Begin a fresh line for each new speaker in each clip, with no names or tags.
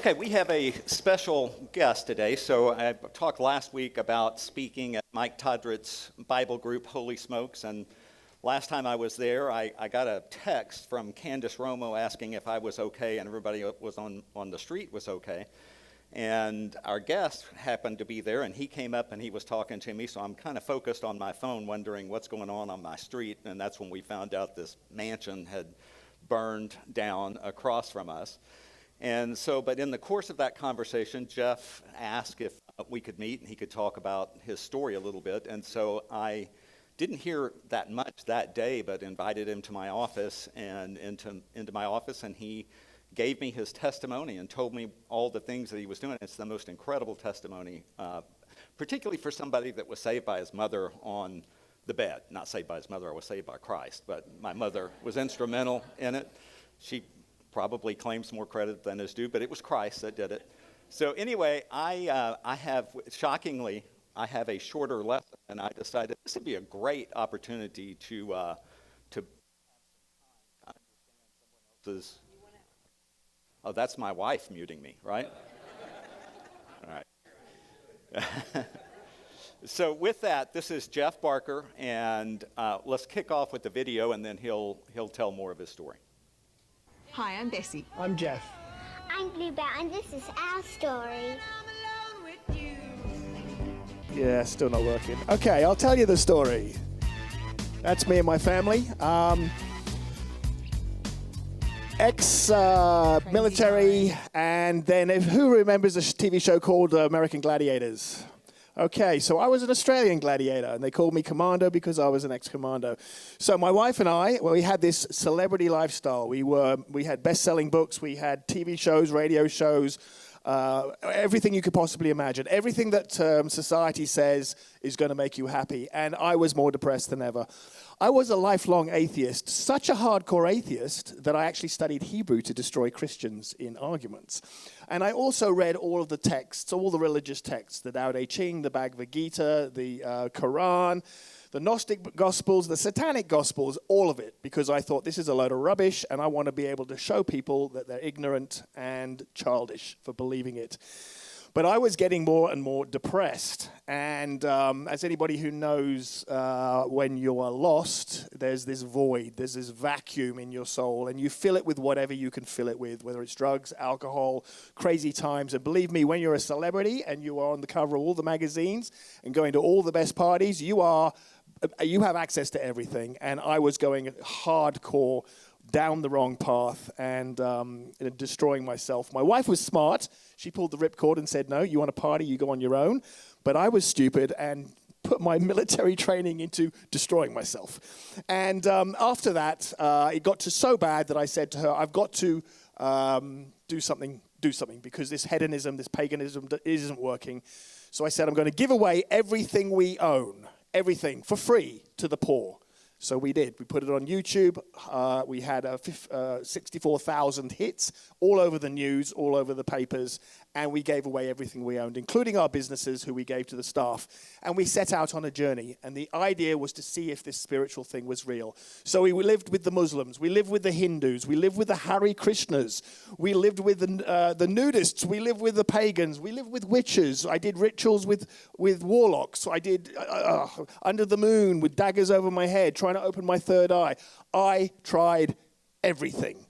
Okay, we have a special guest today. So I talked last week about speaking at Mike Todritt's Bible group, Holy Smokes, and last time I was there, I got a text from Candace Romo asking if I was okay and everybody was on the street was okay. And our guest happened to be there, and he came up and he was talking to me, so I'm kind of focused on my phone wondering what's going on my street, and that's when we found out this mansion had burned down across from us. And so, but in the course of that conversation, Jeff asked if we could meet and he could talk about his story a little bit. And so I didn't hear that much that day, but invited him to my office and into my office, and he gave me his testimony and told me all the things that he was doing. It's the most incredible testimony, particularly for somebody that was saved by his mother on the bed. Not saved by his mother, I was saved by Christ, but my mother was instrumental in it. She probably claims more credit than is due, but it was Christ that did it. So anyway, I have, shockingly, I have a shorter lesson, and I decided this would be a great opportunity to understand someone else's. Oh, that's my wife muting me, right? All right. So with that, this is Jeff Barker, and let's kick off with the video, and then he'll tell more of his story.
Hi, I'm Bessie.
I'm Jeff.
I'm Bluebell, and this is our story.
Yeah, still not working. Okay, I'll tell you the story. That's me and my family. Ex-military, and then who remembers a TV show called American Gladiators? Okay, so I was an Australian gladiator, and they called me Commando because I was an ex-commando. So my wife and I, well, we had this celebrity lifestyle. We had best-selling books, we had TV shows, radio shows, everything you could possibly imagine. Everything that society says is going to make you happy, and I was more depressed than ever. I was a lifelong atheist, such a hardcore atheist that I actually studied Hebrew to destroy Christians in arguments. And I also read all of the texts, all the religious texts, the Tao Te Ching, the Bhagavad Gita, the Quran, the Gnostic Gospels, the Satanic Gospels, all of it, because I thought this is a load of rubbish, and I want to be able to show people that they're ignorant and childish for believing it. But I was getting more and more depressed, and as anybody who knows, when you are lost, there's this void, there's this vacuum in your soul, and you fill it with whatever you can fill it with, whether it's drugs, alcohol, crazy times. And believe me, when you're a celebrity and you are on the cover of all the magazines and going to all the best parties, you have access to everything. And I was going hardcore down the wrong path and destroying myself. My wife was smart. She pulled the ripcord and said, no, you want to party, you go on your own. But I was stupid and put my military training into destroying myself. And after that, it got to so bad that I said to her, I've got to do something, because this hedonism, this paganism isn't working. So I said, I'm going to give away everything we own, everything, for free to the poor. So we did. We put it on YouTube. We had 64,000 hits all over the news, all over the papers, and we gave away everything we owned, including our businesses, who we gave to the staff. And we set out on a journey, and the idea was to see if this spiritual thing was real. So we lived with the Muslims. We lived with the Hindus. We lived with the Hare Krishnas. We lived with the nudists. We lived with the pagans. We lived with witches. I did rituals with warlocks. I did under the moon with daggers over my head, trying to open my third eye. I tried everything.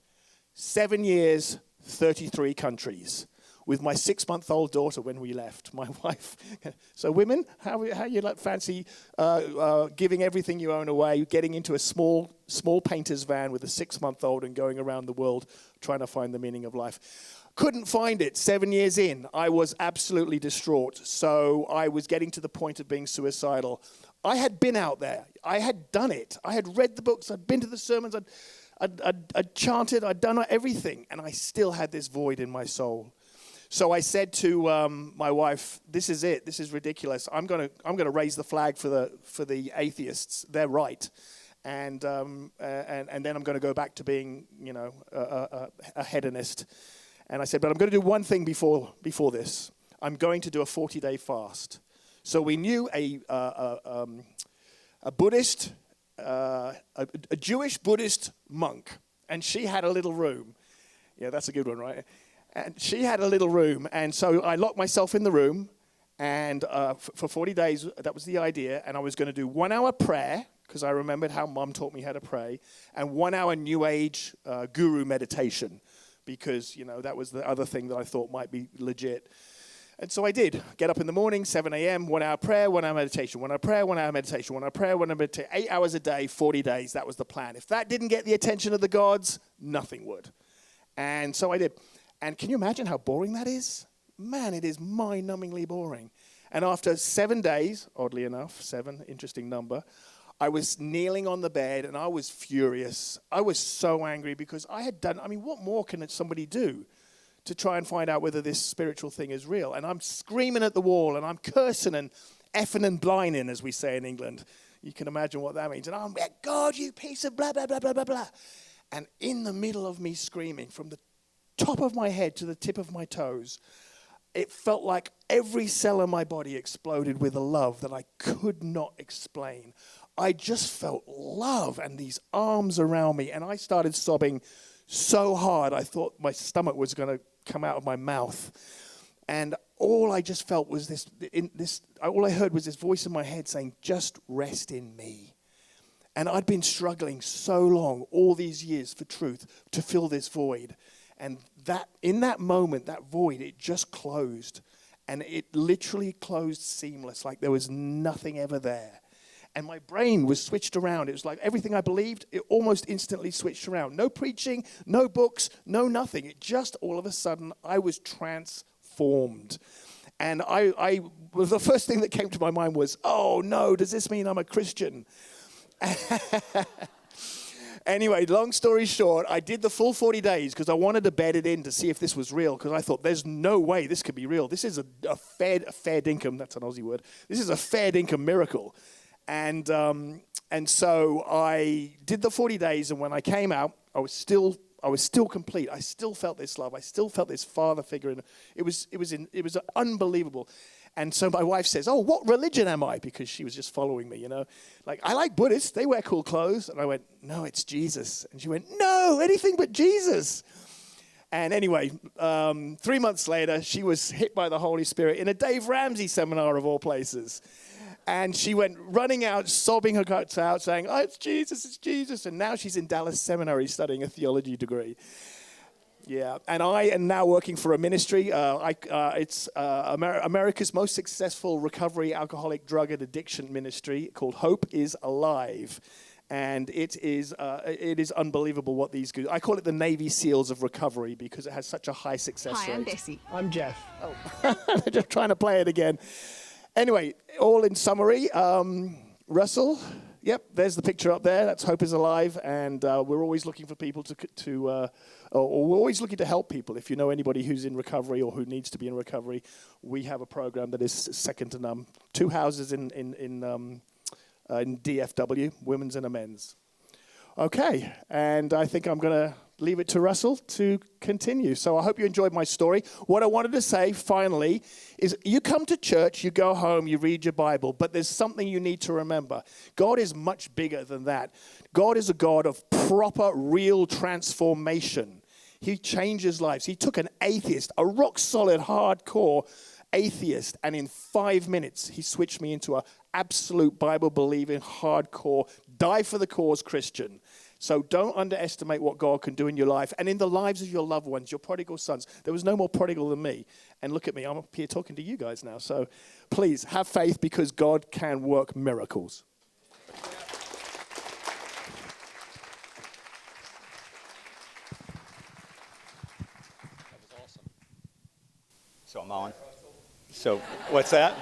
7 years, 33 countries, with my 6-month-old daughter when we left, my wife. So women, how you fancy giving everything you own away, getting into a small painter's van with a 6-month-old and going around the world trying to find the meaning of life. Couldn't find it. 7 years in, I was absolutely distraught. So I was getting to the point of being suicidal. I had been out there. I had done it. I had read the books. I'd been to the sermons. I'd chanted. I'd done everything. And I still had this void in my soul. So I said to my wife, this is it. This is ridiculous. I'm going to raise the flag for the atheists. They're right. And then I'm going to go back to being, a hedonist. And I said, but I'm going to do one thing before this. I'm going to do a 40-day fast. So we knew a Buddhist, a Jewish Buddhist monk, and she had a little room. Yeah, that's a good one, right? And she had a little room, and so I locked myself in the room, and for 40 days, that was the idea, and I was going to do 1 hour prayer, because I remembered how Mum taught me how to pray, and 1 hour New Age guru meditation, because, that was the other thing that I thought might be legit. And so I did. Get up in the morning, 7 a.m., 1 hour prayer, 1 hour meditation, 1 hour prayer, 1 hour meditation, 1 hour prayer, 1 hour meditation, 8 hours a day, 40 days. That was the plan. If that didn't get the attention of the gods, nothing would. And so I did. And can you imagine how boring that is? Man, it is mind-numbingly boring. And after 7 days, oddly enough, 7, interesting number, I was kneeling on the bed and I was furious. I was so angry because I had done, what more can somebody do to try and find out whether this spiritual thing is real? And I'm screaming at the wall and I'm cursing and effing and blinding, as we say in England. You can imagine what that means. And I'm like, God, you piece of blah, blah, blah, blah, blah, blah. And in the middle of me screaming, from the top of my head to the tip of my toes, it felt like every cell in my body exploded with a love that I could not explain. I just felt love and these arms around me, and I started sobbing so hard I thought my stomach was going to come out of my mouth. And all I just felt was all I heard was this voice in my head saying, just rest in me. And I'd been struggling so long, all these years, for truth, to fill this void. And that in that moment, that void, it just closed. And it literally closed seamless, like there was nothing ever there. And my brain was switched around. It was like everything I believed, it almost instantly switched around. No preaching, no books, no nothing. It just, all of a sudden, I was transformed. And the first thing that came to my mind was, oh no, does this mean I'm a Christian? Anyway, long story short, I did the full 40 days because I wanted to bed it in to see if this was real, because I thought there's no way this could be real. This is a fair dinkum, that's an Aussie word. This is a fair dinkum miracle. And so I did the 40 days, and when I came out, I was still complete. I still felt this love. I still felt this father figure, and it was unbelievable. And so my wife says, "Oh, what religion am I?" Because she was just following me, Like, I like Buddhists. They wear cool clothes. And I went, "No, it's Jesus." And she went, "No, anything but Jesus." And anyway, 3 months later, she was hit by the Holy Spirit in a Dave Ramsey seminar of all places. And she went running out, sobbing her guts out, saying, "Oh, it's Jesus, it's Jesus." And now she's in Dallas Seminary studying a theology degree. Yeah, and I am now working for a ministry. It's America's most successful recovery alcoholic drug and addiction ministry called Hope is Alive. And it is unbelievable what these do. I call it the Navy SEALs of recovery because it has such a high success rate.
Hi, I'm Bessie.
I'm Jeff. Oh, they're just trying to play it again. Anyway, all in summary, Russell, yep, there's the picture up there. That's Hope is Alive, and we're always looking for people or we're always looking to help people. If you know anybody who's in recovery or who needs to be in recovery, we have a program that is second to none. 2 houses in DFW, women's and a men's. Okay, and I think I'm going to leave it to Russell to continue. So I hope you enjoyed my story. What I wanted to say, finally, is you come to church, you go home, you read your Bible, but there's something you need to remember. God is much bigger than that. God is a God of proper, real transformation. He changes lives. He took an atheist, a rock-solid, hardcore atheist, and in 5 minutes, he switched me into an absolute Bible-believing, hardcore, die-for-the-cause Christian. So don't underestimate what God can do in your life and in the lives of your loved ones, your prodigal sons. There was no more prodigal than me. And look at me, I'm up here talking to you guys now. So please have faith because God can work miracles.
That was awesome. So I'm on. So what's that?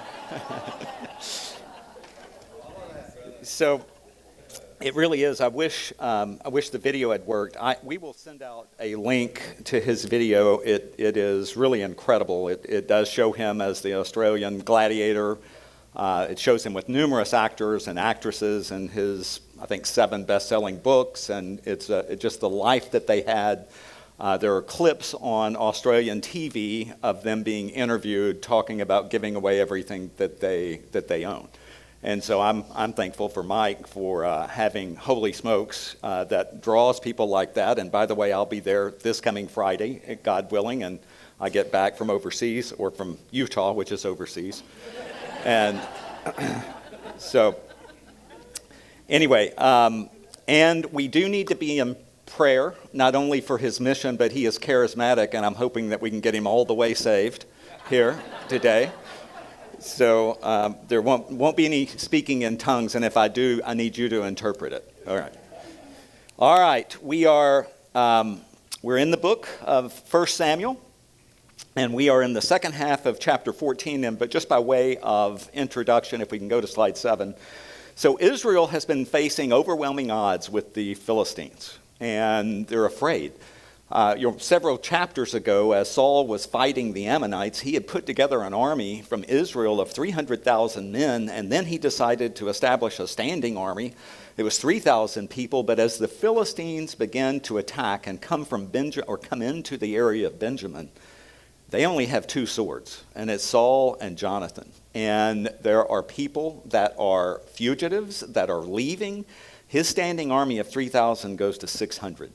So it really is. I wish the video had worked. We will send out a link to his video. It is really incredible. It does show him as the Australian gladiator. It shows him with numerous actors and actresses and his, I think, 7 best-selling books. And it's just the life that they had. There are clips on Australian TV of them being interviewed talking about giving away everything that they own. And so I'm thankful for Mike for having Holy Smokes that draws people like that. And by the way, I'll be there this coming Friday, God willing, and I get back from overseas, or from Utah, which is overseas. And so, anyway, and we do need to be in prayer, not only for his mission, but he is charismatic, and I'm hoping that we can get him all the way saved here today. So there won't be any speaking in tongues, and if I do, I need you to interpret it. All right. We're in the book of 1 Samuel, and we are in the second half of chapter 14. But just by way of introduction, if we can go to slide 7. So Israel has been facing overwhelming odds with the Philistines, and they're afraid. Several chapters ago, as Saul was fighting the Ammonites, he had put together an army from Israel of 300,000 men, and then he decided to establish a standing army. It was 3,000 people, but as the Philistines began to attack and come into the area of Benjamin, they only have 2 swords, and it's Saul and Jonathan. And there are people that are fugitives that are leaving. His standing army of 3,000 goes to 600.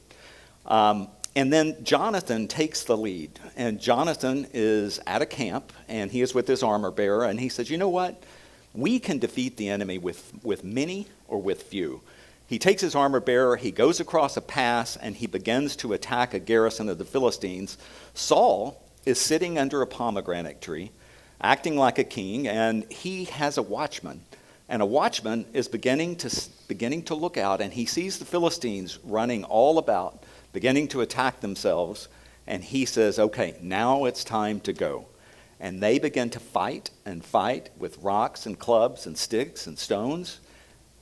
And then Jonathan takes the lead, and Jonathan is at a camp, and he is with his armor bearer, and he says, you know what? We can defeat the enemy with many or with few. He takes his armor bearer, he goes across a pass, and he begins to attack a garrison of the Philistines. Saul is sitting under a pomegranate tree, acting like a king, and he has a watchman. And a watchman is beginning to look out, and he sees the Philistines running all about, beginning to attack themselves, and he says, okay, now it's time to go. And they begin to fight with rocks and clubs and sticks and stones,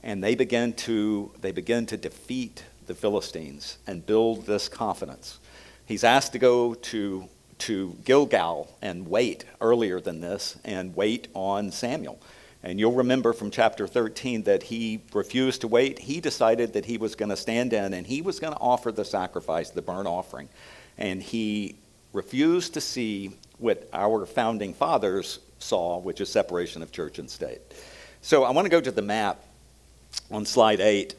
and they begin to defeat the Philistines and build this confidence. He's asked to go to Gilgal and wait earlier than this, and wait on Samuel. And you'll remember from chapter 13 that he refused to wait. He decided that he was going to stand in and he was going to offer the sacrifice, the burnt offering. And he refused to see what our founding fathers saw, which is separation of church and state. So I want to go to the map on slide 8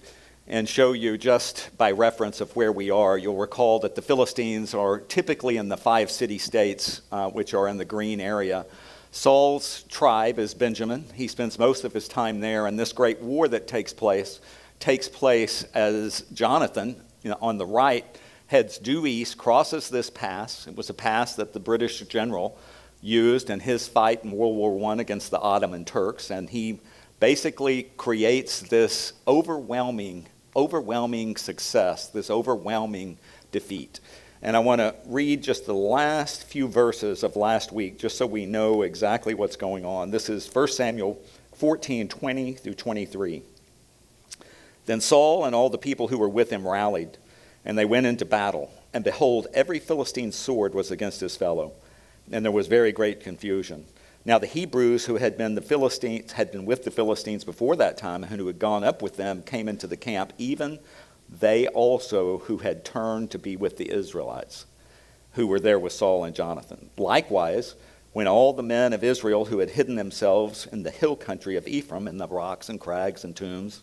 and show you just by reference of where we are. You'll recall that the Philistines are typically in the 5 city-states, which are in the green area. Saul's tribe is Benjamin. He spends most of his time there, and this great war that takes place as Jonathan, on the right, heads due east, crosses this pass. It was a pass that the British general used in his fight in World War I against the Ottoman Turks, and he basically creates this overwhelming success, this overwhelming defeat. And I want to read just the last few verses of last week, just so we know exactly what's going on. This is 1 Samuel 14:20 through 23. Then Saul and all the people who were with him rallied, and they went into battle. And behold, every Philistine's sword was against his fellow, and there was very great confusion. Now the Hebrews who had been with the Philistines before that time, and who had gone up with them, came into the camp, even they also who had turned to be with the Israelites, who were there with Saul and Jonathan. Likewise, when all the men of Israel who had hidden themselves in the hill country of Ephraim, in the rocks and crags and tombs,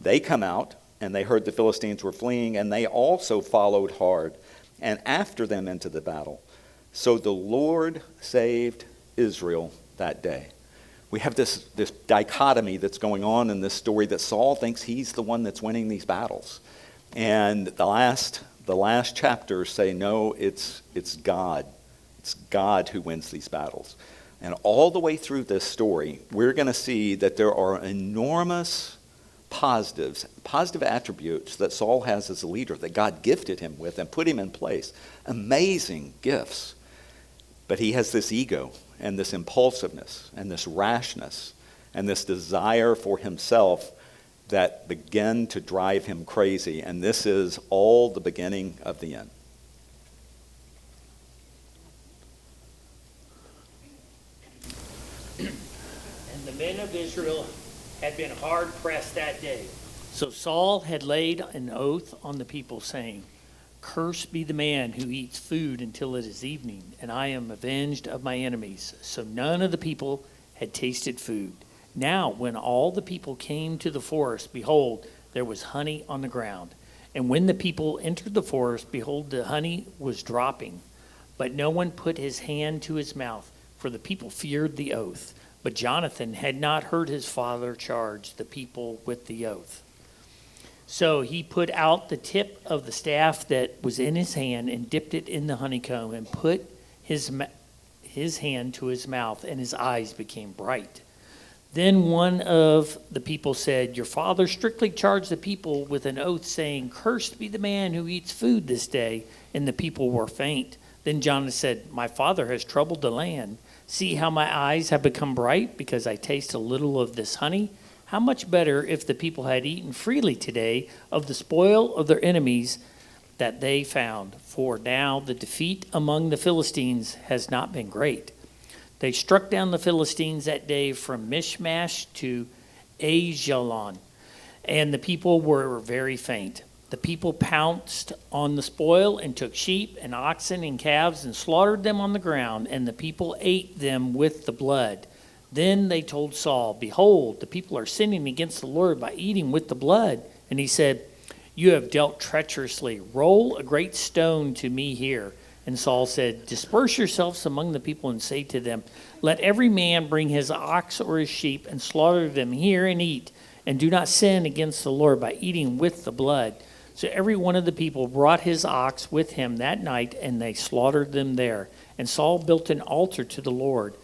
they come out, and they heard the Philistines were fleeing, and they also followed hard, and after them into the battle. So the Lord saved Israel that day. We have this dichotomy that's going on in this story, that Saul thinks he's the one that's winning these battles. And the last chapters say, no, it's God. It's God who wins these battles. And all the way through this story, we're going to see that there are enormous positive attributes that Saul has as a leader, that God gifted him with and put him in place. Amazing gifts. But he has this ego and this impulsiveness and this rashness and this desire for himself that begin to drive him crazy. And this is all the beginning of the end.
And the men of Israel had been hard pressed that day. So Saul had laid an oath on the people, saying, "Cursed be the man who eats food until it is evening, and I am avenged of my enemies." So none of the people had tasted food. Now, when all the people came to the forest, behold, there was honey on the ground. And when the people entered the forest, behold, the honey was dropping. But no one put his hand to his mouth, for the people feared the oath. But Jonathan had not heard his father charge the people with the oath. So he put out the tip of the staff that was in his hand and dipped it in the honeycomb and put his hand to his mouth, and his eyes became bright. Then one of the people said, "Your father strictly charged the people with an oath, saying, 'Cursed be the man who eats food this day.' And the people were faint. Then Jonathan said, 'My father has troubled the land. See how my eyes have become bright because I taste a little of this honey? How much better if the people had eaten freely today of the spoil of their enemies that they found. For now the defeat among the Philistines has not been great.' They struck down the Philistines that day from Michmash to Ajalon, and the people were very faint. The people pounced on the spoil and took sheep and oxen and calves and slaughtered them on the ground, and the people ate them with the blood. Then they told Saul, 'Behold, the people are sinning against the Lord by eating with the blood.' And he said, 'You have dealt treacherously. Roll a great stone to me here.' And Saul said, 'Disperse yourselves among the people and say to them, let every man bring his ox or his sheep and slaughter them here and eat, and do not sin against the Lord by eating with the blood.' So every one of the people brought his ox with him that night, and they slaughtered them there. And Saul built an altar to the Lord.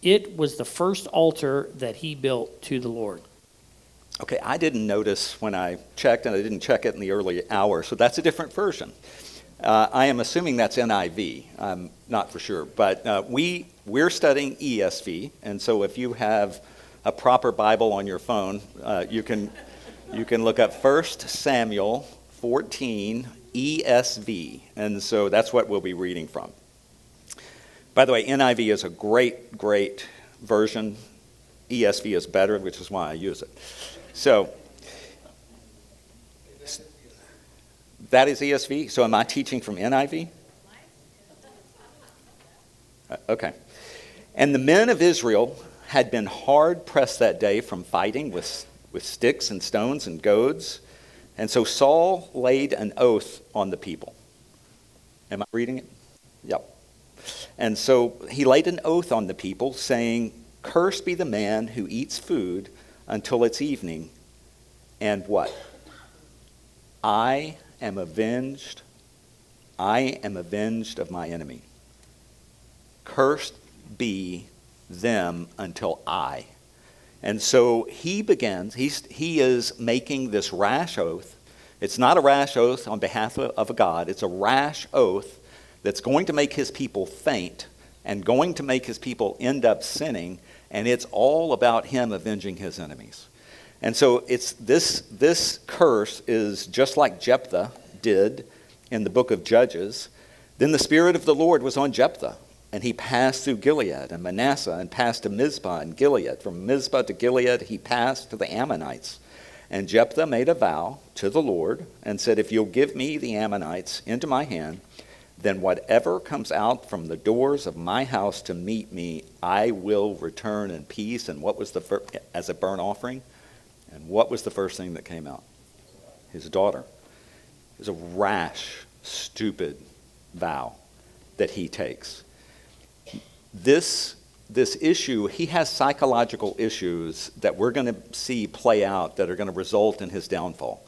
It was the first altar that he built to the Lord."
Okay, I didn't notice when I checked, and I didn't check it in the early hour, so that's a different version. I am assuming that's NIV. I'm not for sure, but we're studying ESV, and so if you have a proper Bible on your phone, you can look up 1 Samuel 14 ESV, and so that's what we'll be reading from. By the way, NIV is a great, great version. ESV is better, which is why I use it. So that is ESV. So am I teaching from NIV? Okay. "And the men of Israel had been hard pressed that day from fighting with sticks and stones and goads. And so Saul laid an oath on the people." Am I reading it? Yep. "And so he laid an oath on the people, saying, 'Cursed be the man who eats food until it's evening.' And what? I am avenged of my enemy. Cursed be them until I." And so he begins, he is making this rash oath. It's not a rash oath on behalf of a God. It's a rash oath that's going to make his people faint and going to make his people end up sinning, and it's all about him avenging his enemies. And so it's this curse is just like Jephthah did in the book of Judges. Then the Spirit of the Lord was on Jephthah, and he passed through Gilead and Manasseh and passed to Mizpah and Gilead. From Mizpah to Gilead he passed to the Ammonites. And Jephthah made a vow to the Lord and said, "If you'll give me the Ammonites into my hand, then whatever comes out from the doors of my house to meet me, I will return in peace." And what was as a burnt offering? And what was the first thing that came out? His daughter. It was a rash, stupid vow that he takes. This issue, he has psychological issues that we're going to see play out that are going to result in his downfall.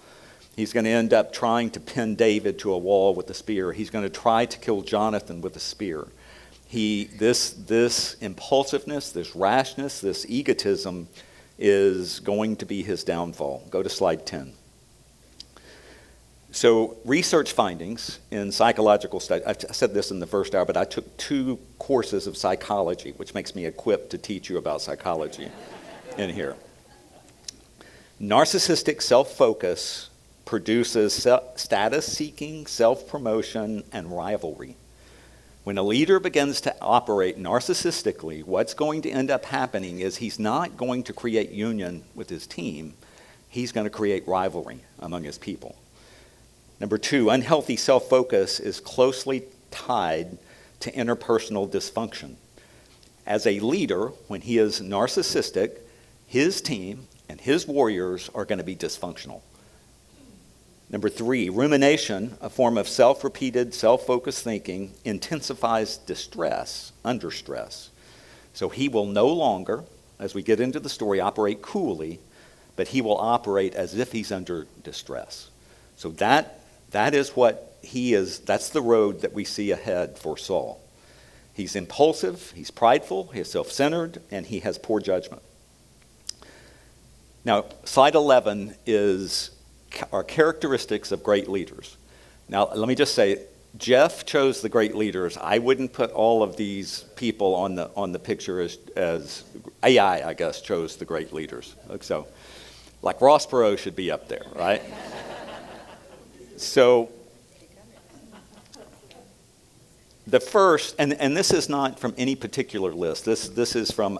He's going to end up trying to pin David to a wall with a spear. He's going to try to kill Jonathan with a spear. This impulsiveness, this rashness, this egotism is going to be his downfall. Go to slide 10. So research findings in psychological study, I said this in the first hour, but I took 2 courses of psychology, which makes me equipped to teach you about psychology in here. Narcissistic self-focus produces status-seeking, self-promotion, and rivalry. When a leader begins to operate narcissistically, what's going to end up happening is he's not going to create union with his team. He's going to create rivalry among his people. Number 2, unhealthy self-focus is closely tied to interpersonal dysfunction. As a leader, when he is narcissistic, his team and his warriors are going to be dysfunctional. Number 3, rumination, a form of self-repeated, self-focused thinking, intensifies distress under stress. So he will no longer, as we get into the story, operate coolly, but he will operate as if he's under distress. So that is what he is. That's the road that we see ahead for Saul. He's impulsive, he's prideful, he's self-centered, and he has poor judgment. Now, slide 11 are characteristics of great leaders. Now, let me just say, Jeff chose the great leaders. I wouldn't put all of these people on the picture as AI, I guess, chose the great leaders. So, like Ross Perot should be up there, right? So, the first, and this is not from any particular list. This is from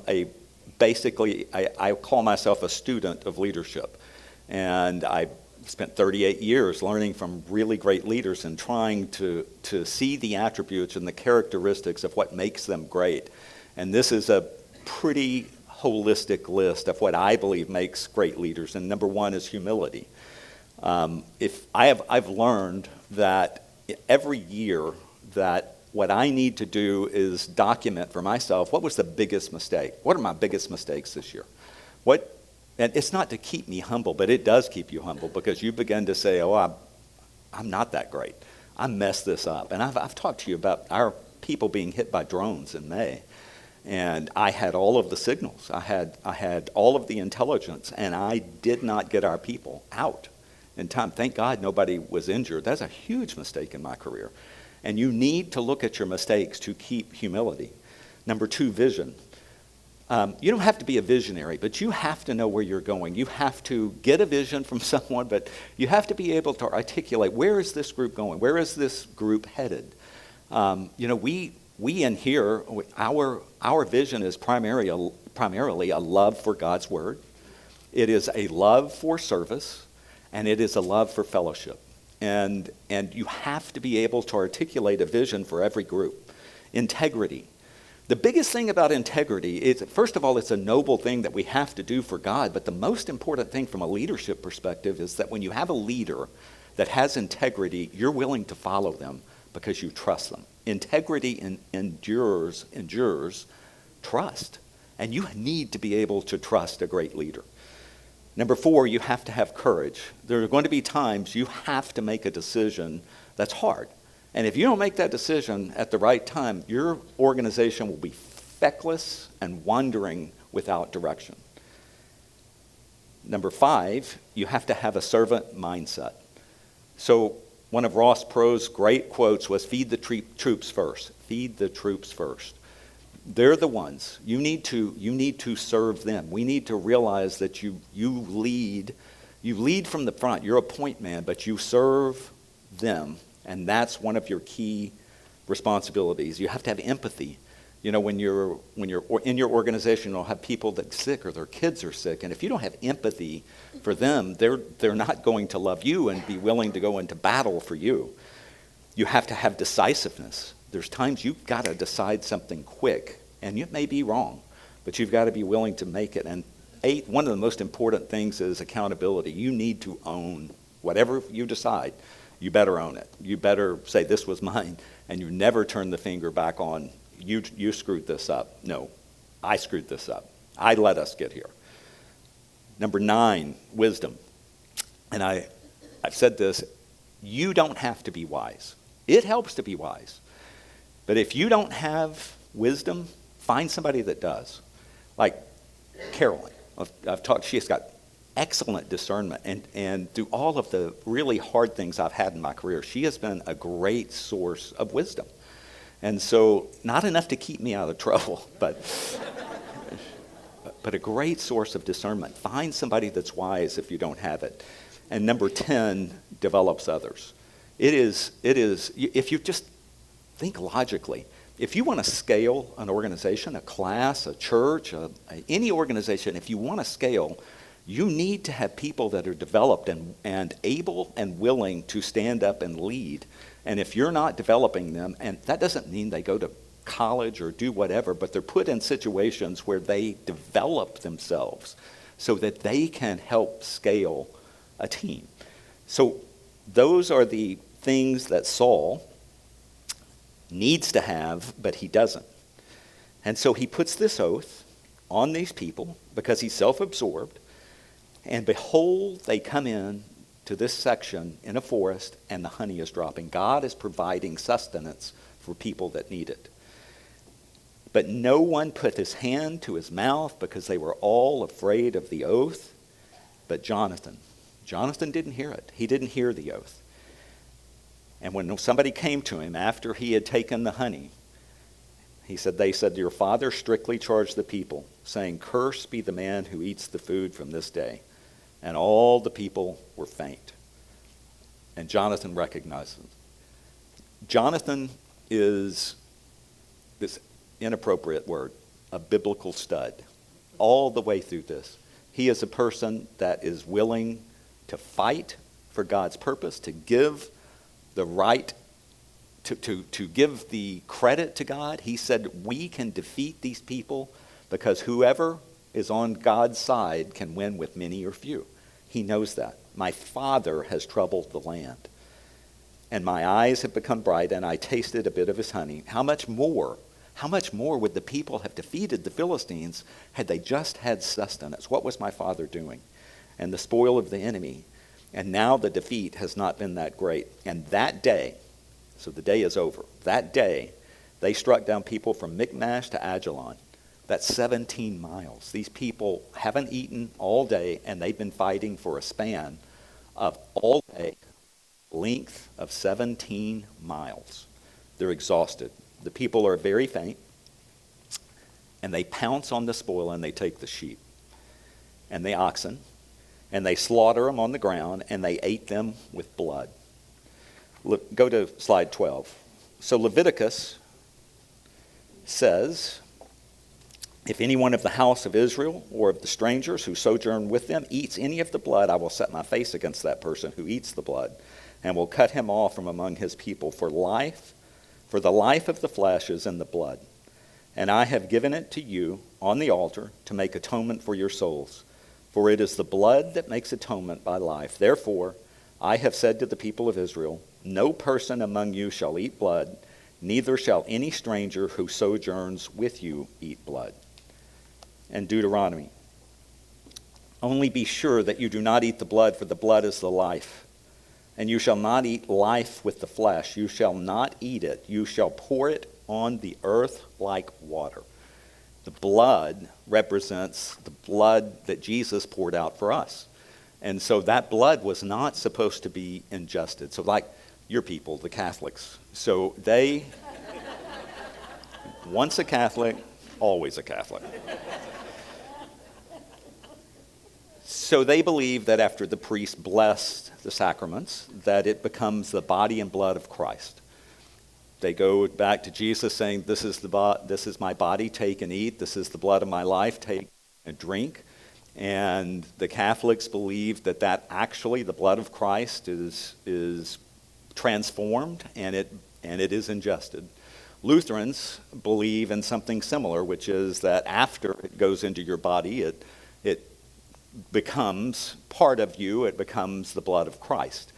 basically, I call myself a student of leadership. And I spent 38 years learning from really great leaders and trying to see the attributes and the characteristics of what makes them great. And this is a pretty holistic list of what I believe makes great leaders. And number 1 is humility. I've learned that every year that what I need to do is document for myself what was the biggest mistake. What are my biggest mistakes this year? And it's not to keep me humble, but it does keep you humble because you begin to say, oh, I'm not that great. I messed this up. And I've talked to you about our people being hit by drones in May. And I had all of the signals. I had all of the intelligence, and I did not get our people out in time. Thank God nobody was injured. That's a huge mistake in my career. And you need to look at your mistakes to keep humility. Number 2, vision. You don't have to be a visionary, but you have to know where you're going. You have to get a vision from someone, but you have to be able to articulate, where is this group going? Where is this group headed? We in here, our vision is primarily a love for God's word. It is a love for service, and it is a love for fellowship. And you have to be able to articulate a vision for every group. Integrity. The biggest thing about integrity is, first of all, it's a noble thing that we have to do for God, but the most important thing from a leadership perspective is that when you have a leader that has integrity, you're willing to follow them because you trust them. Integrity endures trust, and you need to be able to trust a great leader. Number 4, you have to have courage. There are going to be times you have to make a decision that's hard. And if you don't make that decision at the right time, your organization will be feckless and wandering without direction. Number 5, you have to have a servant mindset. So one of Ross Perot's great quotes was, feed the troops first. Feed the troops first. They're the ones. You need to serve them. We need to realize that you lead from the front. You're a point man, but you serve them. And that's one of your key responsibilities. You have to have empathy. When you're in your organization, you'll have people that are sick or their kids are sick. And if you don't have empathy for them, they're not going to love you and be willing to go into battle for you. You have to have decisiveness. There's times you've got to decide something quick, and it may be wrong, but you've got to be willing to make it. And 8, one of the most important things is accountability. You need to own whatever you decide. You better own it. You better say, this was mine, and you never turn the finger back on, you screwed this up. No, I screwed this up. I let us get here. Number 9, wisdom. And I've said this, you don't have to be wise. It helps to be wise. But if you don't have wisdom, find somebody that does. Like Carolyn, I've talked, she's got excellent discernment, and through all of the really hard things I've had in my career, she has been a great source of wisdom. And so, not enough to keep me out of trouble, but a great source of discernment. Find somebody that's wise if you don't have it. And number 10, develops others. It is, if you just think logically, if you want to scale an organization, a class, a church, any organization, if you want to scale, you need to have people that are developed and able and willing to stand up and lead. And if you're not developing them, and that doesn't mean they go to college or do whatever, but they're put in situations where they develop themselves so that they can help scale a team. So Those are the things that Saul needs to have, but he doesn't. And so he puts this oath on these people because he's self-absorbed. And behold, they come in to this section in a forest, and the honey is dropping. God is providing sustenance for people that need it. But no one put his hand to his mouth because they were all afraid of the oath. But Jonathan didn't hear it. He didn't hear the oath. And when somebody came to him after he had taken the honey, they said, your father strictly charged the people, saying, cursed be the man who eats the food from this day. And all the people were faint. And Jonathan recognizes it. Jonathan is, this inappropriate word, a biblical stud all the way through this. He is a person that is willing to fight for God's purpose, to give the right, to give the credit to God. He said, we can defeat these people because whoever is on God's side can win with many or few. He knows that. My father has troubled the land, and my eyes have become bright, and I tasted a bit of his honey. How much more would the people have defeated the Philistines had they just had sustenance? What was my father doing? And the spoil of the enemy. And now the defeat has not been that great. And that day, so the day is over, that day they struck down people from Michmash to Ajalon. That's 17 miles. These people haven't eaten all day, and they've been fighting for a span of all day, length of 17 miles. They're exhausted. The people are very faint, and they pounce on the spoil, and they take the sheep and the oxen, and they slaughter them on the ground, and they ate them with blood. Go to slide 12. So Leviticus says, if any one of the house of Israel or of the strangers who sojourn with them eats any of the blood, I will set my face against that person who eats the blood, and will cut him off from among his people. For the life of the flesh is in the blood. And I have given it to you on the altar to make atonement for your souls. For it is the blood that makes atonement by life. Therefore, I have said to the people of Israel, no person among you shall eat blood, neither shall any stranger who sojourns with you eat blood. And Deuteronomy, only be sure that you do not eat the blood, for the blood is the life. And you shall not eat life with the flesh. You shall not eat it. You shall pour it on the earth like water. The blood represents the blood that Jesus poured out for us. And so that blood was not supposed to be ingested. So like your people, the Catholics. So they, once a Catholic, always a Catholic. So they believe that after the priest blessed the sacraments, that it becomes the body and blood of Christ. They go back to Jesus saying, this is my body, take and eat. This is the blood of my life, take and drink. And the Catholics believe that actually the blood of Christ is transformed and it is ingested. Lutherans believe in something similar, which is that after it goes into your body, it becomes part of you, it becomes the blood of Christ.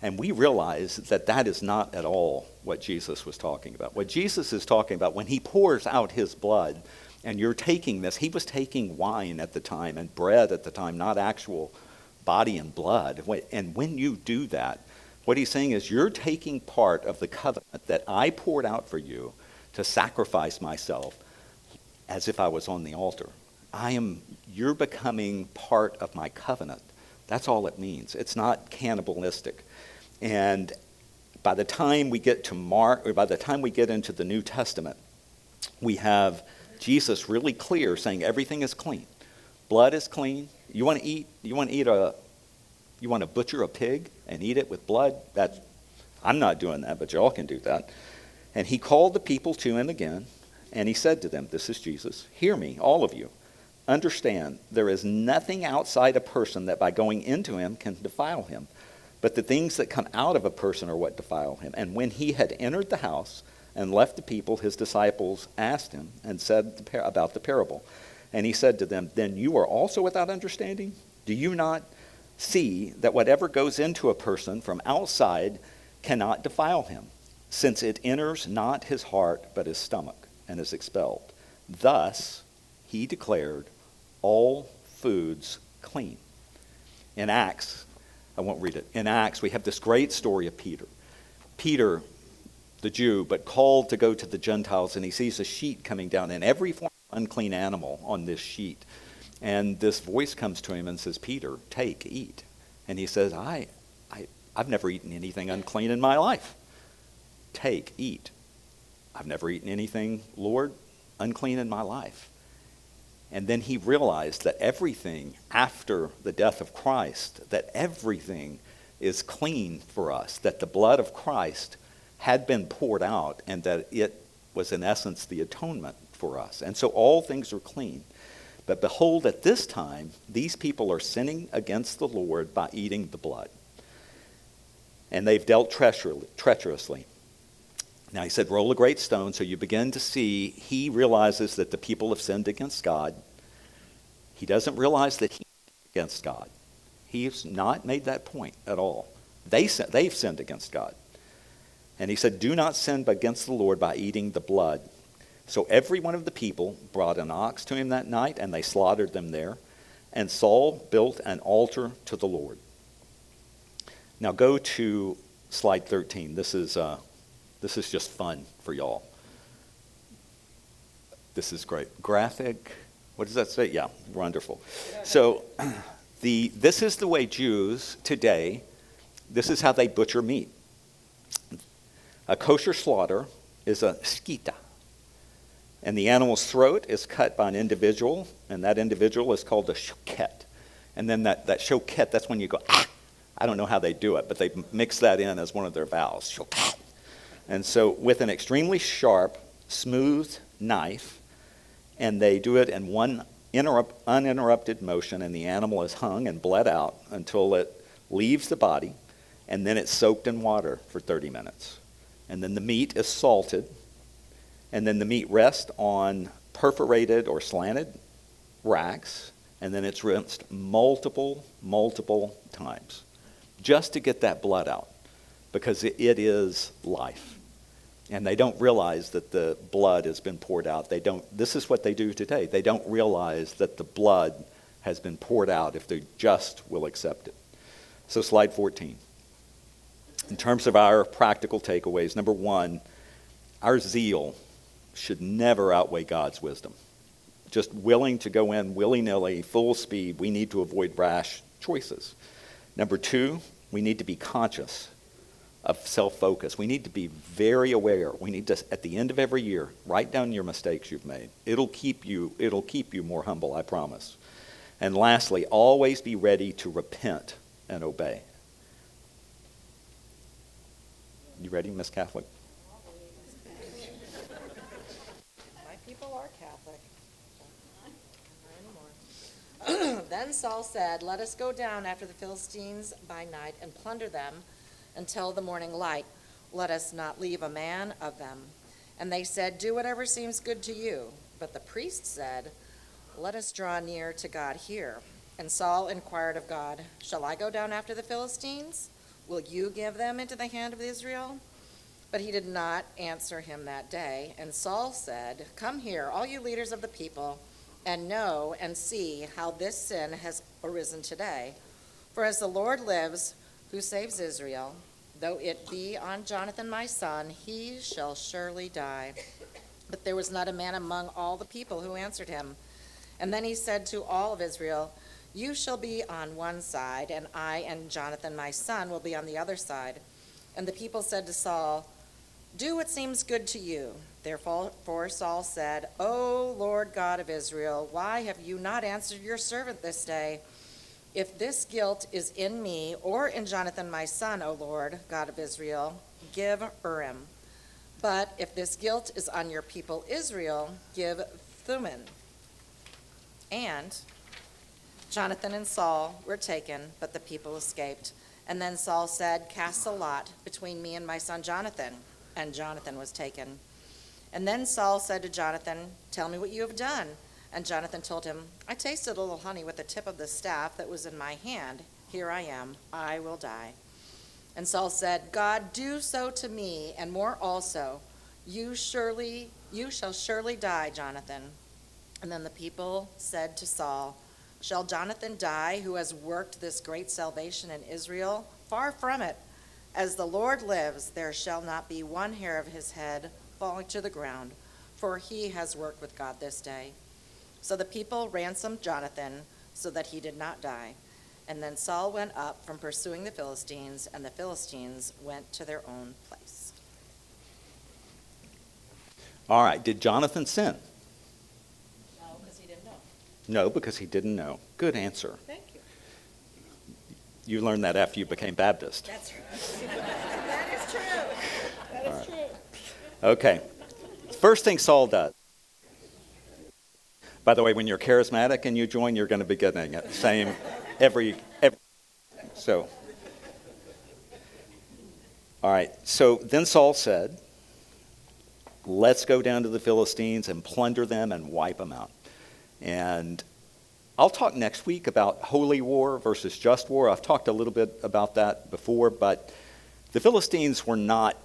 And we realize that is not at all what Jesus was talking about. What Jesus is talking about, when he pours out his blood, and you're taking this, he was taking wine at the time and bread at the time, not actual body and blood. And when you do that, what he's saying is you're taking part of the covenant that I poured out for you to sacrifice myself as if I was on the altar. You're becoming part of my covenant. That's all it means. It's not cannibalistic. And by the time we get to by the time we get into the New Testament, we have Jesus really clear saying everything is clean. Blood is clean. You want to butcher a pig and eat it with blood? I'm not doing that, but y'all can do that. And he called the people to him again, and he said to them, this is Jesus, hear me, all of you. Understand, there is nothing outside a person that by going into him can defile him. But the things that come out of a person are what defile him. And when he had entered the house and left the people, his disciples asked him and said about the parable. And he said to them, then you are also without understanding? Do you not See that whatever goes into a person from outside cannot defile him, since it enters not his heart but his stomach and is expelled. Thus he declared all foods clean. In Acts, I won't read it. In Acts, we have this great story of Peter. Peter, the Jew, but called to go to the Gentiles, and he sees a sheet coming down, and every form of unclean animal on this sheet. And this voice comes to him and says, Peter, take, eat. And he says, I've never eaten anything unclean in my life. Take, eat. I've never eaten anything, Lord, unclean in my life. And then he realized that everything after the death of Christ, that everything is clean for us, that the blood of Christ had been poured out, and that it was in essence the atonement for us. And so all things are clean. But behold, at this time, these people are sinning against the Lord by eating the blood. And they've dealt treacherously. Now he said, roll a great stone. So you begin to see, he realizes that the people have sinned against God. He doesn't realize that he's against God. He's not made that point at all. They've sinned against God. And he said, do not sin against the Lord by eating the blood. So every one of the people brought an ox to him that night, and they slaughtered them there. And Saul built an altar to the Lord. Now go to slide 13. This is just fun for y'all. This is great. Graphic. What does that say? Yeah, wonderful. So this is the way Jews today, this is how they butcher meat. A kosher slaughter is a skita. And the animal's throat is cut by an individual, and that individual is called a shoket. And then that shoket, that's when you go, ah! I don't know how they do it, but they mix that in as one of their vowels, shoket. And so with an extremely sharp, smooth knife, and they do it in one uninterrupted motion, and the animal is hung and bled out until it leaves the body, and then it's soaked in water for 30 minutes. And then the meat is salted, and then the meat rests on perforated or slanted racks, and then it's rinsed multiple times just to get that blood out, because it is life. And they don't realize that the blood has been poured out. This is what they do today. They don't realize that the blood has been poured out if they just will accept it. So slide 14. In terms of our practical takeaways, number one, our zeal should never outweigh God's wisdom. Just willing to go in willy-nilly, full speed, we need to avoid rash choices. Number two, we need to be conscious of self-focus. We need to be very aware. We need to, at the end of every year, write down your mistakes you've made. It'll keep you more humble, I promise. And lastly, always be ready to repent and obey. You ready, Miss Catholic?
My people are Catholic. Not anymore. Then Saul said, let us go down after the Philistines by night and plunder them until the morning light. Let us not leave a man of them. And they said, do whatever seems good to you. But the priest said, let us draw near to God here. And Saul inquired of God, shall I go down after the Philistines? Will you give them into the hand of Israel? But he did not answer him that day. And Saul said, come here, all you leaders of the people, and know and see how this sin has arisen today. For as the Lord lives, who saves Israel, though it be on Jonathan my son, he shall surely die. But there was not a man among all the people who answered him. And then he said to all of Israel, you shall be on one side, and I and Jonathan my son will be on the other side. And the people said to Saul, do what seems good to you. Therefore Saul said, O Lord God of Israel, why have you not answered your servant this day? If this guilt is in me or in Jonathan my son, O Lord God of Israel, give Urim. But if this guilt is on your people Israel, give Thummim. And Jonathan and Saul were taken, but the people escaped. And then Saul said, cast a lot between me and my son Jonathan. And Jonathan was taken. And then Saul said to Jonathan, tell me what you have done. And Jonathan told him, I tasted a little honey with the tip of the staff that was in my hand. Here I am, I will die. And Saul said, God, do so to me, and more also. You shall surely die, Jonathan. And then the people said to Saul, shall Jonathan die, who has worked this great salvation in Israel? Far from it. As the Lord lives, there shall not be one hair of his head falling to the ground, for he has worked with God this day. So the people ransomed Jonathan so that he did not die. And then Saul went up from pursuing the Philistines, and the Philistines went to their own place.
All right, did Jonathan sin?
No, because he didn't know.
No, because he didn't know. Good answer.
Thank you.
You learned that after you became Baptist.
That's right. That is true. That is true.
Okay. First thing Saul does. By the way, when you're charismatic and you join, you're going to be getting it. Same every. So. All right. So then Saul said, let's go down to the Philistines and plunder them and wipe them out. And I'll talk next week about holy war versus just war. I've talked a little bit about that before, but the Philistines were not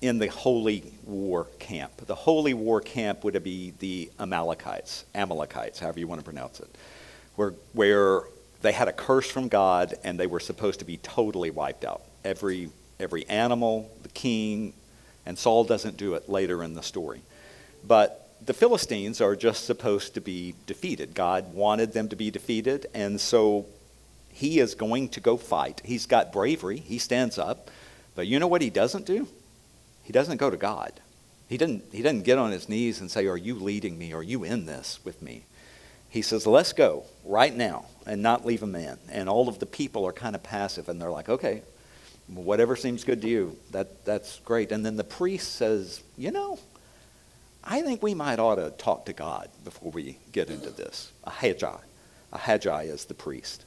in the holy war camp. The holy war camp would be the Amalekites, however you want to pronounce it, where they had a curse from God and they were supposed to be totally wiped out. Every animal, the king, and Saul doesn't do it later in the story. But the Philistines are just supposed to be defeated. God wanted them to be defeated, and so he is going to go fight. He's got bravery. He stands up. But you know what he doesn't do? He doesn't go to God. He didn't get on his knees and say, are you leading me? Are you in this with me? He says, let's go right now and not leave a man. And all of the people are kind of passive, and they're like, okay, whatever seems good to you, that's great. And then the priest says, I think we might ought to talk to God before we get into this. Ahijah is the priest.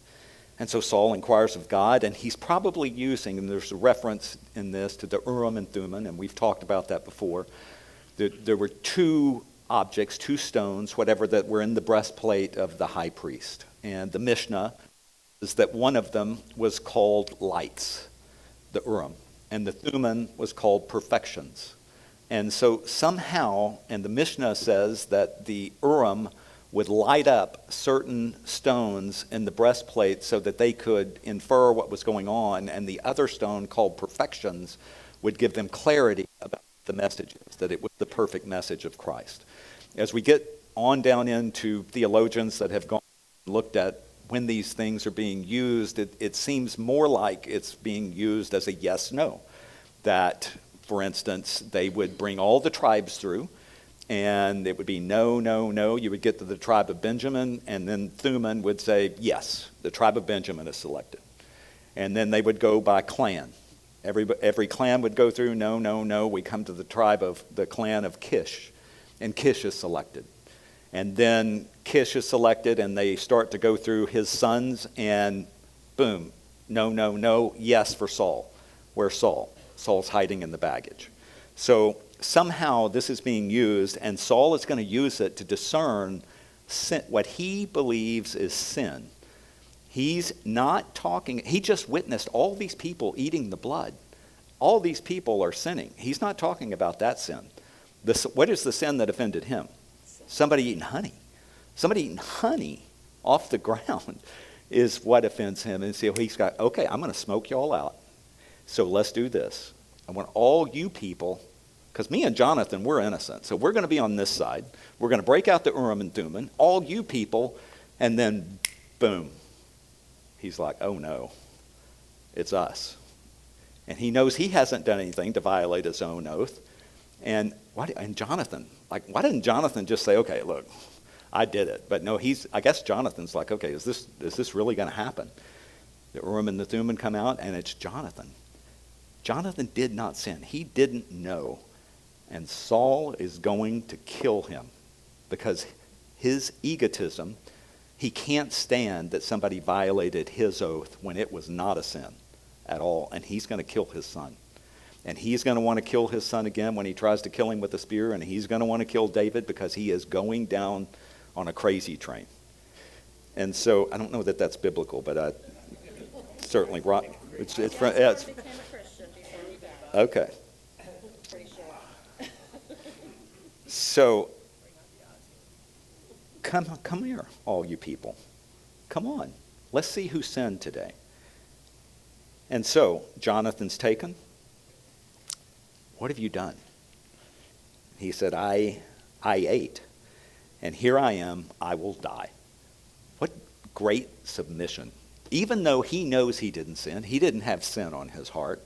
And so Saul inquires of God, and he's probably using, and there's a reference in this to the Urim and Thummim, and we've talked about that before. There were two objects, two stones, whatever, that were in the breastplate of the high priest. And the Mishnah is that one of them was called lights, the Urim, and the Thummim was called perfections. And so somehow, and the Mishnah says that the Urim would light up certain stones in the breastplate so that they could infer what was going on, and the other stone, called perfections, would give them clarity about the messages, that it was the perfect message of Christ. As we get on down into theologians that have gone and looked at when these things are being used, it seems more like it's being used as a yes-no. That, for instance, they would bring all the tribes through, and it would be no, no, no. You would get to the tribe of Benjamin, and then Thummim would say, yes, the tribe of Benjamin is selected. And then they would go by clan. Every clan would go through, no, no, no. We come to the tribe of the clan of Kish, and Kish is selected. And then Kish is selected, and they start to go through his sons, and boom, no, no, no, yes for Saul. Where's Saul? Saul's hiding in the baggage. So somehow this is being used, and Saul is going to use it to discern sin, what he believes is sin. He's not talking, he just witnessed all these people eating the blood. All these people are sinning. He's not talking about that sin. What is the sin that offended him? Somebody eating honey. Somebody eating honey off the ground is what offends him. And so he's got, okay, I'm going to smoke you all out. So let's do this. I want all you people, because me and Jonathan, we're innocent. So we're going to be on this side. We're going to break out the Urim and Thummim, all you people, and then boom. He's like, oh no, it's us. And he knows he hasn't done anything to violate his own oath. And Jonathan, why didn't Jonathan just say, okay, look, I did it. But no, I guess Jonathan's like, okay, is this really going to happen? The Urim and the Thummim come out, and it's Jonathan. Jonathan did not sin. He didn't know. And Saul is going to kill him because his egotism, he can't stand that somebody violated his oath when it was not a sin at all. And he's going to kill his son. And he's going to want to kill his son again when he tries to kill him with a spear. And he's going to want to kill David because he is going down on a crazy train. And so I don't know that that's biblical, but certainly right. It's okay. So, come here, all you people. Come on. Let's see who sinned today. And so, Jonathan's taken. What have you done? He said, I ate, and here I am, I will die. What great submission. Even though he knows he didn't sin, he didn't have sin on his heart,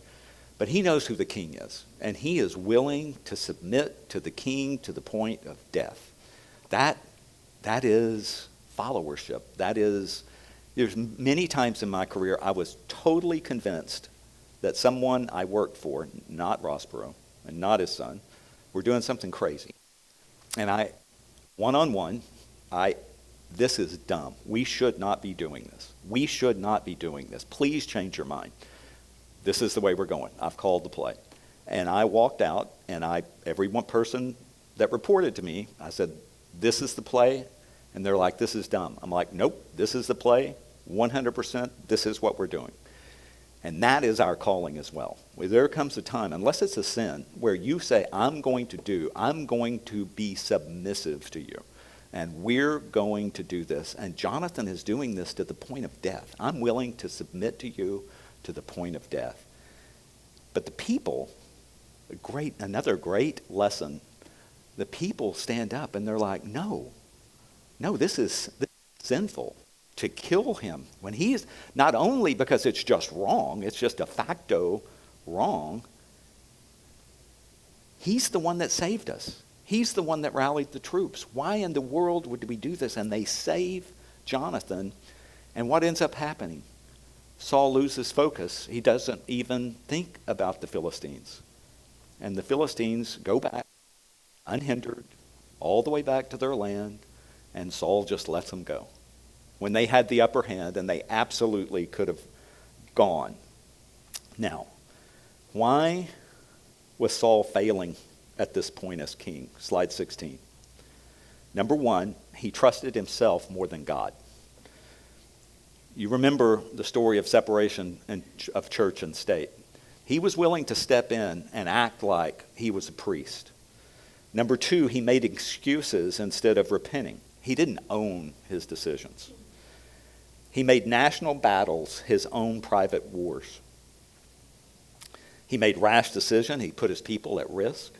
but he knows who the king is, and he is willing to submit to the king to the point of death. That is followership. There's many times in my career I was totally convinced that someone I worked for, not Rossborough, and not his son, were doing something crazy. And one-on-one, this is dumb. We should not be doing this. We should not be doing this. Please change your mind. This is the way we're going. I've called the play. And I walked out, and every one person that reported to me, I said, this is the play. And they're like, this is dumb. I'm like, nope, this is the play. 100%, this is what we're doing. And that is our calling as well. Where there comes a time, unless it's a sin, where you say, I'm going to be submissive to you. And we're going to do this. And Jonathan is doing this to the point of death. I'm willing to submit to you to the point of death. But the people, another great lesson, the people stand up and they're like, no, this is sinful. To kill him when he's not only because it's just wrong, it's just de facto wrong. He's the one that saved us. He's the one that rallied the troops. Why in the world would we do this? And they save Jonathan. And what ends up happening? Saul loses focus. He doesn't even think about the Philistines. And the Philistines go back unhindered all the way back to their land, and Saul just lets them go. When they had the upper hand, and they absolutely could have gone. Now, why was Saul failing at this point as king? Slide 16. Number one, he trusted himself more than God. You remember the story of separation of church and state. He was willing to step in and act like he was a priest. Number two, he made excuses instead of repenting. He didn't own his decisions. He made national battles his own private wars. He made rash decisions. He put his people at risk.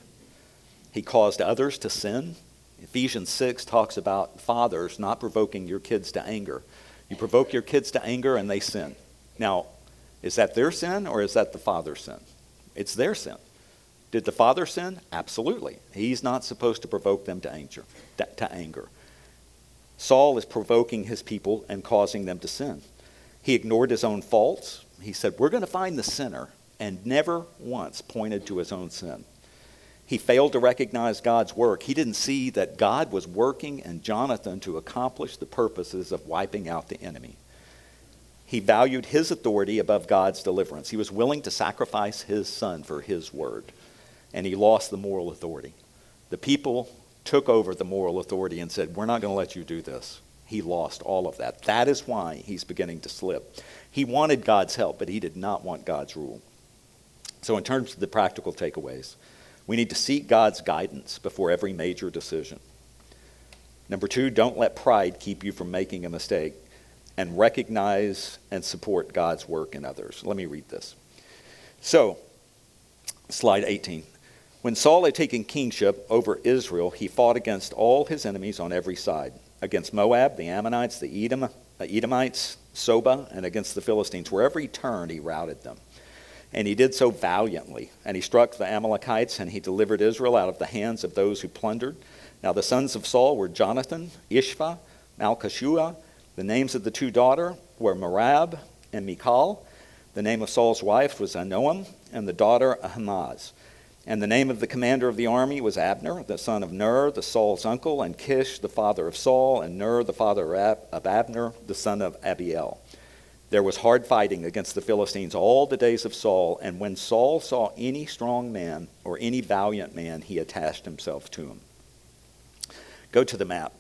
He caused others to sin. Ephesians 6 talks about fathers not provoking your kids to anger. You provoke your kids to anger and they sin. Now, is that their sin or is that the father's sin? It's their sin. Did the father sin? Absolutely. He's not supposed to provoke them to anger. Saul is provoking his people and causing them to sin. He ignored his own faults. He said, we're going to find the sinner, and never once pointed to his own sin. He failed to recognize God's work. He didn't see that God was working in Jonathan to accomplish the purposes of wiping out the enemy. He valued his authority above God's deliverance. He was willing to sacrifice his son for his word, and he lost the moral authority. The people took over the moral authority and said, we're not going to let you do this. He lost all of that. That is why he's beginning to slip. He wanted God's help, but he did not want God's rule. So in terms of the practical takeaways, we need to seek God's guidance before every major decision. Number two, don't let pride keep you from making a mistake, and recognize and support God's work in others. Let me read this. So, slide 18. When Saul had taken kingship over Israel, he fought against all his enemies on every side, against Moab, the Ammonites, the Edomites, Sobah, and against the Philistines. Wherever he turned, he routed them. And he did so valiantly. And he struck the Amalekites, and he delivered Israel out of the hands of those who plundered. Now the sons of Saul were Jonathan, Ishva, Malchishua. The names of the two daughters were Merab and Michal. The name of Saul's wife was Ahinoam, and the daughter Ahimaaz. And the name of the commander of the army was Abner, the son of Ner, the Saul's uncle, and Kish, the father of Saul, and Ner, the father of Abner, the son of Abiel. There was hard fighting against the Philistines all the days of Saul, and when Saul saw any strong man or any valiant man, he attached himself to him. Go to the map.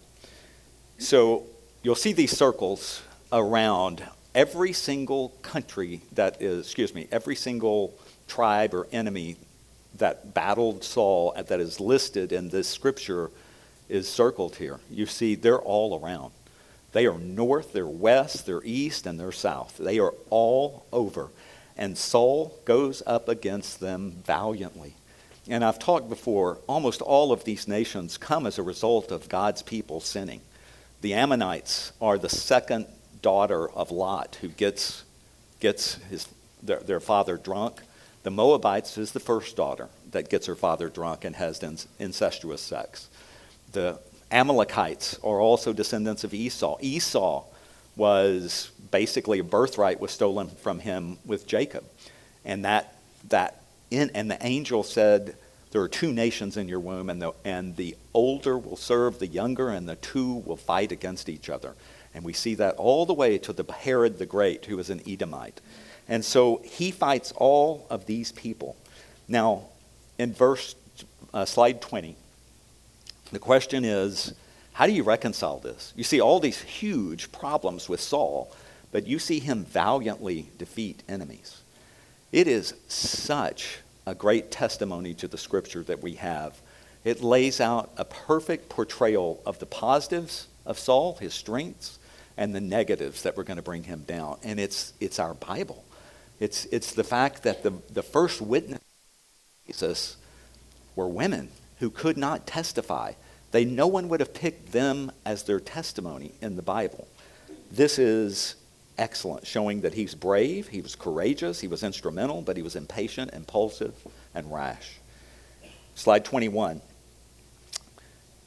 So you'll see these circles around, every single country every single tribe or enemy that battled Saul that is listed in this scripture is circled here. You see, they're all around. They are north, they're west, they're east, and they're south. They are all over. And Saul goes up against them valiantly. And I've talked before, almost all of these nations come as a result of God's people sinning. The Ammonites are the second daughter of Lot, who gets their father drunk. The Moabites is the first daughter that gets her father drunk and has incestuous sex. The Amalekites are also descendants of Esau. Esau was basically a birthright was stolen from him with Jacob. And the angel said, there are two nations in your womb, and the older will serve the younger, and the two will fight against each other. And we see that all the way to the Herod the Great, who was an Edomite. And so he fights all of these people. Now, in slide 20, the question is, how do you reconcile this? You see all these huge problems with Saul, but you see him valiantly defeat enemies. It is such a great testimony to the scripture that we have. It lays out a perfect portrayal of the positives of Saul, his strengths, and the negatives that were going to bring him down. And it's our Bible. It's the fact that the first witness of Jesus were women who could not testify. No one would have picked them as their testimony in the Bible. This is excellent, showing that he's brave, he was courageous, he was instrumental, but he was impatient, impulsive, and rash. Slide 21.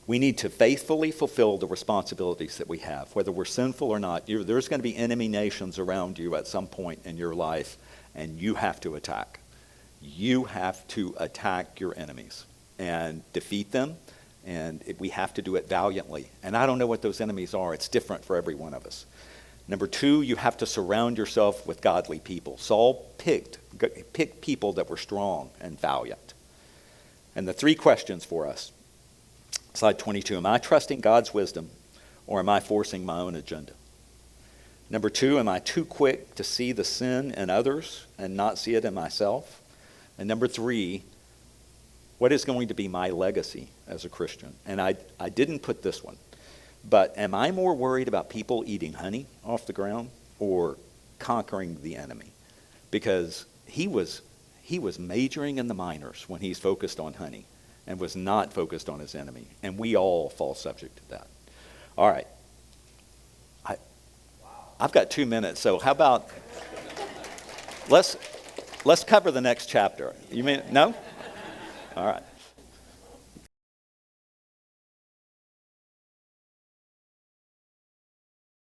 We need to faithfully fulfill the responsibilities that we have, whether we're sinful or not. There's going to be enemy nations around you at some point in your life, and you have to attack. You have to attack your enemies and defeat them, and we have to do it valiantly. And I don't know what those enemies are. It's different for every one of us. Number two, you have to surround yourself with godly people. Saul picked people that were strong and valiant. And the three questions for us. Slide 22, am I trusting God's wisdom, or am I forcing my own agenda? Number two, am I too quick to see the sin in others and not see it in myself? And number three, what is going to be my legacy as a Christian? And I didn't put this one, but am I more worried about people eating honey off the ground or conquering the enemy? Because he was majoring in the minors when he's focused on honey and was not focused on his enemy. And we all fall subject to that. All right. I've got 2 minutes, so how about let's cover the next chapter. You mean no? All right.